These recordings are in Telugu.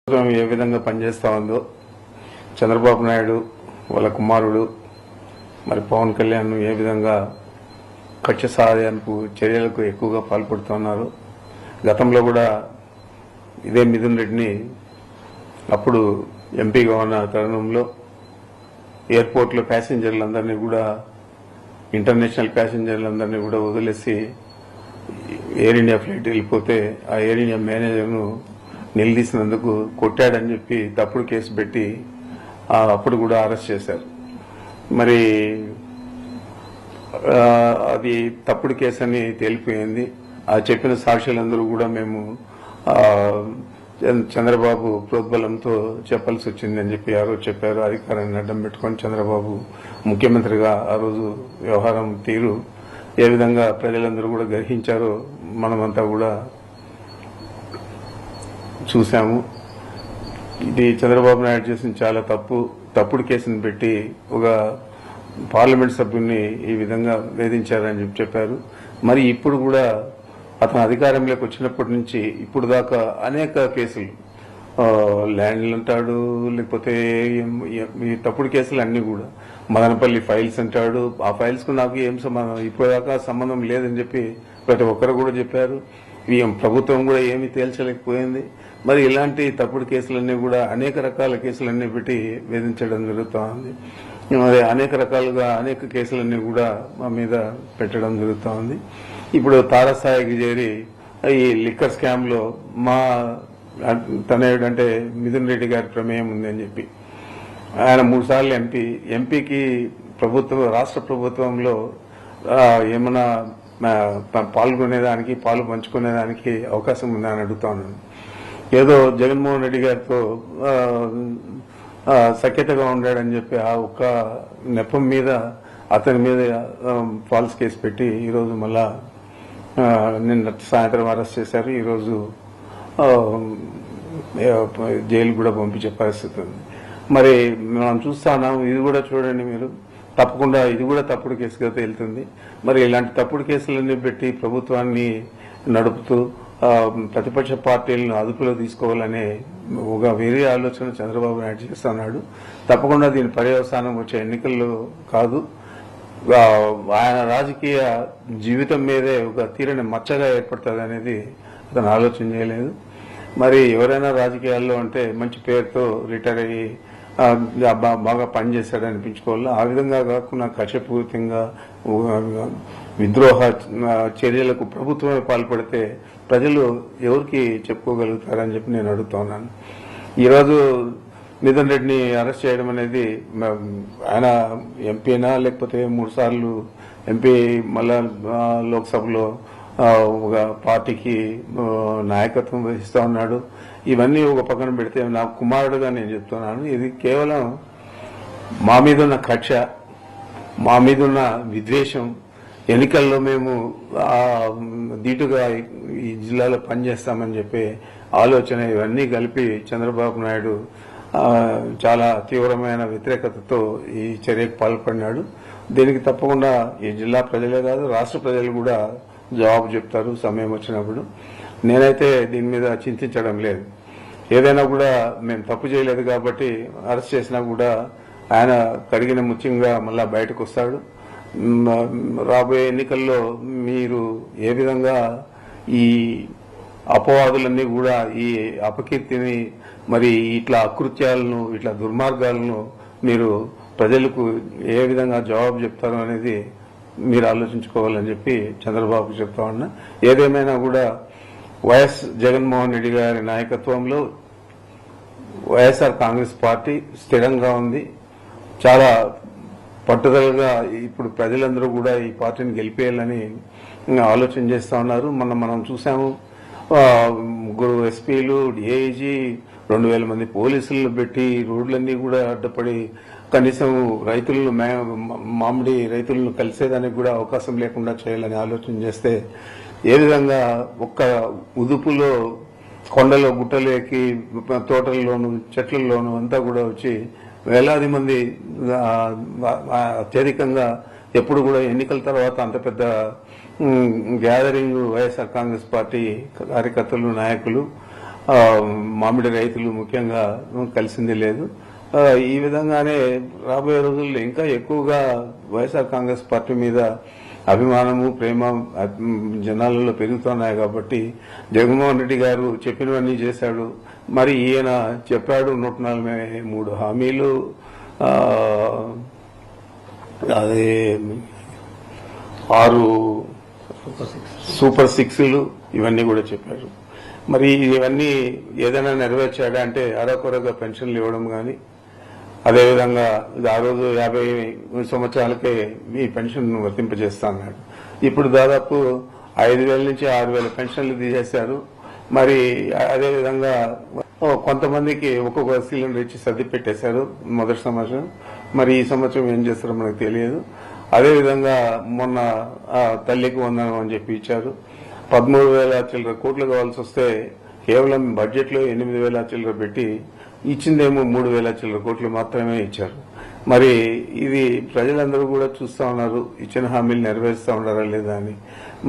ప్రభుత్వం ఏ విధంగా పనిచేస్తా ఉందో చంద్రబాబు నాయుడు వాళ్ళ కుమారుడు మరి పవన్ కళ్యాణ్ ఏ విధంగా కక్ష సాధనకు చర్యలకు ఎక్కువగా పాల్పడుతున్నారు. గతంలో కూడా ఇదే మిథున్ రెడ్డిని అప్పుడు ఎంపీగా ఉన్న తరుణంలో ఎయిర్పోర్ట్లో ప్యాసింజర్లందరినీ కూడా ఇంటర్నేషనల్ ప్యాసింజర్లందరినీ కూడా వదిలేసి ఎయిర్ ఇండియా ఫ్లైట్ వెళ్ళిపోతే ఆ ఎయిర్ ఇండియా మేనేజర్ను నిలదీసినందుకు కొట్టాడని చెప్పి తప్పుడు కేసు పెట్టి అప్పుడు కూడా అరెస్ట్ చేశారు. మరి అది తప్పుడు కేసు అని తేలిపోయింది. ఆ చెప్పిన సాక్షులందరూ కూడా మేము చంద్రబాబు ప్రోద్బలంతో చెప్పాల్సి వచ్చిందని చెప్పి ఆ రోజు చెప్పారు. అధికారాన్ని అడ్డం పెట్టుకొని చంద్రబాబు ముఖ్యమంత్రిగా ఆ రోజు వ్యవహారం తీరు ఏ విధంగా ప్రజలందరూ కూడా గ్రహించారో మనమంతా కూడా చూశాము. ఇది చంద్రబాబు నాయుడు చేసిన చాలా తప్పుడు కేసును పెట్టి ఒక పార్లమెంట్ సభ్యుడిని ఈ విధంగా వేధించారని చెప్పారు. మరి ఇప్పుడు కూడా అతను అధికారంలోకి వచ్చినప్పటి నుంచి ఇప్పుడు దాకా అనేక కేసులు ల్యాండ్లు అంటాడు, లేకపోతే ఈ తప్పుడు కేసులు అన్ని కూడా మదనపల్లి ఫైల్స్ అంటాడు. ఆ ఫైల్స్కు నాకు ఏం సంబంధం, ఇప్పటిదాకా సంబంధం లేదని చెప్పి ప్రతి ఒక్కరు కూడా చెప్పారు. ప్రభుత్వం కూడా ఏమీ తేల్చలేకపోయింది. మరి ఇలాంటి తప్పుడు కేసులన్నీ కూడా అనేక రకాల కేసులన్నీ పెట్టి వేధించడం జరుగుతూ ఉంది. మరి అనేక రకాలుగా అనేక కేసులన్నీ కూడా మా మీద పెట్టడం జరుగుతూ ఉంది. ఇప్పుడు తారస్థాయికి చేరి ఈ లిక్కర్ స్కామ్ లో మా తనయుడు అంటే మిథున్ రెడ్డి గారి ప్రమేయం ఉంది అని చెప్పి ఆయన 3 సార్లు ఎంపీకి రాష్ట్ర ప్రభుత్వంలో ఏమన్నా పాల్గొనేదానికి పాలు పంచుకునేదానికి అవకాశం ఉందని అడుగుతా ఉన్నాను. ఏదో జగన్మోహన్ రెడ్డి గారితో సఖ్యతగా ఉండాడని చెప్పి ఆ ఒక్క నెపం మీద అతని మీద ఫాల్స్ కేసు పెట్టి ఈరోజు మళ్ళా నిన్న సాయంత్రం అరెస్ట్ చేశారు. ఈరోజు జైలు కూడా పంపించే పరిస్థితి ఉంది. మరి మనం చూస్తా ఉన్నాం. ఇది కూడా చూడండి మీరు, తప్పకుండా ఇది కూడా తప్పుడు కేసుగా తేలుతుంది. మరి ఇలాంటి తప్పుడు కేసులన్నీ పెట్టి ప్రభుత్వాన్ని నడుపుతూ ప్రతిపక్ష పార్టీలను అదుపులో తీసుకోవాలనే ఒక వేరే ఆలోచన చంద్రబాబు నాయుడు చేస్తున్నాడు. తప్పకుండా దీని పర్యవసానం వచ్చే ఎన్నికల్లో కాదు, ఆయన రాజకీయ జీవితం మీదే ఒక తీరని మచ్చగా ఏర్పడుతుంది అనేది అతను ఆలోచన చేయలేదు. మరి ఎవరైనా రాజకీయాల్లో అంటే మంచి పేరుతో రిటైర్ అయ్యి బాగా పనిచేశాడని అనిపించుకోవాలి. ఆ విధంగా కాకుండా కక్షపూరితంగా విద్రోహ చర్యలకు ప్రభుత్వమే పాల్పడితే ప్రజలు ఎవరికి చెప్పుకోగలుగుతారని చెప్పి నేను అడుగుతున్నాను. ఈరోజు మిథున్ రెడ్డిని అరెస్ట్ చేయడం అనేది ఆయన ఎంపీనా లేకపోతే 3 సార్లు ఎంపీ మళ్ళా లోక్సభలో ఒక పార్టీకి నాయకత్వం వహిస్తూ ఉన్నాడు. ఇవన్నీ ఒక పక్కన పెడితే నా కుమారుడుగా నేను చెప్తున్నాను, ఇది కేవలం మా మీద ఉన్న కక్ష, మా మీద ఉన్న విద్వేషం, ఎన్నికల్లో మేము ధీటుగా ఈ జిల్లాలో పనిచేస్తామని చెప్పి ఆలోచన, ఇవన్నీ కలిపి చంద్రబాబు నాయుడు చాలా తీవ్రమైన వ్యతిరేకతతో ఈ చర్యకు పాల్పడినాడు. దీనికి తప్పకుండా ఈ జిల్లా ప్రజలే కాదు రాష్ట్ర ప్రజలు కూడా జవాబు చెప్తారు సమయం వచ్చినప్పుడు. నేనైతే దీని మీద చింతించడం లేదు. ఏదైనా కూడా మేము తప్పు చేయలేదు కాబట్టి అరెస్ట్ చేసినా కూడా ఆయన కడిగిన ముత్యంగా మళ్ళా బయటకు వస్తాడు. రాబోయే ఎన్నికల్లో మీరు ఏ విధంగా ఈ అపవాదులన్నీ కూడా ఈ అపకీర్తిని మరి ఇట్లా అకృత్యాలను ఇట్లా దుర్మార్గాలను మీరు ప్రజలకు ఏ విధంగా జవాబు చెప్తారో అనేది మీరు ఆలోచించుకోవాలని చెప్పి చంద్రబాబుకు చెప్తా ఉన్నా. ఏదేమైనా కూడా వైఎస్ జగన్మోహన్ రెడ్డి గారి నాయకత్వంలో వైఎస్ఆర్ కాంగ్రెస్ పార్టీ స్థిరంగా ఉంది. చాలా పట్టుదలగా ఇప్పుడు ప్రజలందరూ కూడా ఈ పార్టీని గెలిపేయాలని ఆలోచన చేస్తూ ఉన్నారు. మనం చూసాము, 3 ఎస్పీలు, డిఐజీ, 2000 మంది పోలీసులను పెట్టి రోడ్లన్నీ కూడా అడ్డపడి కనీసం రైతులను మామిడి రైతులను కలిసేదానికి కూడా అవకాశం లేకుండా చేయాలని ఆలోచన చేస్తే ఏ విధంగా ఒక్క ఉదుపులో కొండలో గుట్టలు ఎక్కి తోటల్లోనూ చెట్లలోనూ అంతా కూడా వచ్చి వేలాది మంది అత్యధికంగా ఎప్పుడు కూడా ఎన్నికల తర్వాత అంత పెద్ద గ్యాదరింగ్ వైఎస్ఆర్ కాంగ్రెస్ పార్టీ కార్యకర్తలు నాయకులు మామిడి రైతులు ముఖ్యంగా కలిసింది లేదు. ఈ విధంగానే రాబోయే రోజుల్లో ఇంకా ఎక్కువగా వైఎస్ఆర్ కాంగ్రెస్ పార్టీ మీద అభిమానము, ప్రేమ జనాలలో పెరుగుతున్నాయి. కాబట్టి జగన్మోహన్ రెడ్డి గారు చెప్పినవన్నీ చేశాడు. మరి ఈయన చెప్పాడు 143 హామీలు, అదే 6 సూపర్ 6లు ఇవన్నీ కూడా చెప్పారు. మరి ఇవన్నీ ఏదైనా నెరవేర్చాడా అంటే అరకొరగా పెన్షన్లు ఇవ్వడం కానీ, అదేవిధంగా ఆ రోజు 50 సంవత్సరాలకే మీ పెన్షన్ వర్తింపజేస్తా అన్నాడు. ఇప్పుడు దాదాపు 5,000 నుంచి 6,000 పెన్షన్లు తీసేశారు. మరి అదేవిధంగా కొంతమందికి ఒక్కొక్క సిలిండర్ ఇచ్చి సర్ది పెట్టేశారు మొదటి సంవత్సరం. మరి ఈ సంవత్సరం ఏం చేస్తారో మనకు తెలియదు. అదేవిధంగా మొన్న తల్లికి వందనం అని చెప్పి ఇచ్చారు. 13,000 చిల్లర కోట్లు కావాల్సి వస్తే కేవలం బడ్జెట్ లో 8,000 చిల్లర పెట్టి ఇచ్చిందేమో 3,000 చిల్లర కోట్లు మాత్రమే ఇచ్చారు. మరి ఇది ప్రజలందరూ కూడా చూస్తా ఉన్నారు, ఇచ్చిన హామీలు నెరవేరుస్తా ఉన్నారా లేదా అని.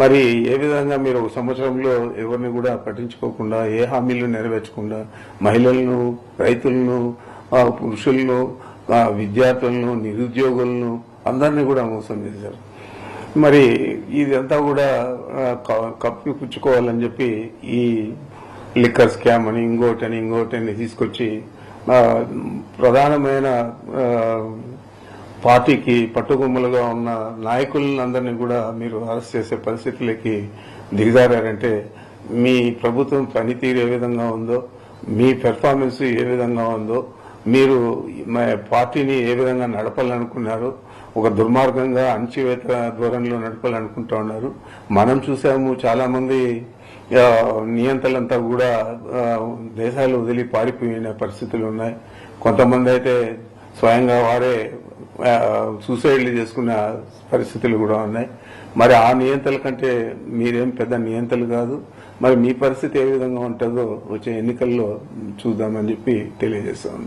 మరి ఏ విధంగా మీరు ఒక సంవత్సరంలో ఎవరిని కూడా పట్టించుకోకుండా, ఏ హామీలు నెరవేర్చకుండా మహిళలను, రైతులను, పురుషులను, విద్యార్థులను, నిరుద్యోగులను అందరినీ కూడా మోసం చేశారు. మరి ఇదంతా కూడా కప్పిపుచ్చుకోవాలని చెప్పి ఈ లిక్కర్ స్కామ్ అని ఇంకోటని తీసుకొచ్చి ప్రధానమైన పార్టీకి పట్టుకొమ్మలుగా ఉన్న నాయకులందరినీ కూడా మీరు అరెస్ట్ చేసే పరిస్థితులకి దిగజారంటే మీ ప్రభుత్వం పనితీరు ఏ విధంగా ఉందో, మీ పెర్ఫార్మెన్స్ ఏ విధంగా ఉందో, మీరు పార్టీని ఏ విధంగా నడపాలనుకున్నారో, ఒక దుర్మార్గంగా అణచివేత ధోరణిలో నడపాలనుకుంటా ఉన్నారు. మనం చూసాము, చాలా మంది నియంత్రణలంతా కూడా దేశాలు వదిలి పారిపోయిన పరిస్థితులు ఉన్నాయి. కొంతమంది అయితే స్వయంగా వారే సూసైడ్లు చేసుకున్న పరిస్థితులు కూడా ఉన్నాయి. మరి ఆ నియంత్రణ కంటే మీరేం పెద్ద నియంత్రణలు కాదు. మరి మీ పరిస్థితి ఏ విధంగా ఉంటుందో వచ్చే ఎన్నికల్లో చూద్దామని చెప్పి తెలియజేస్తాను.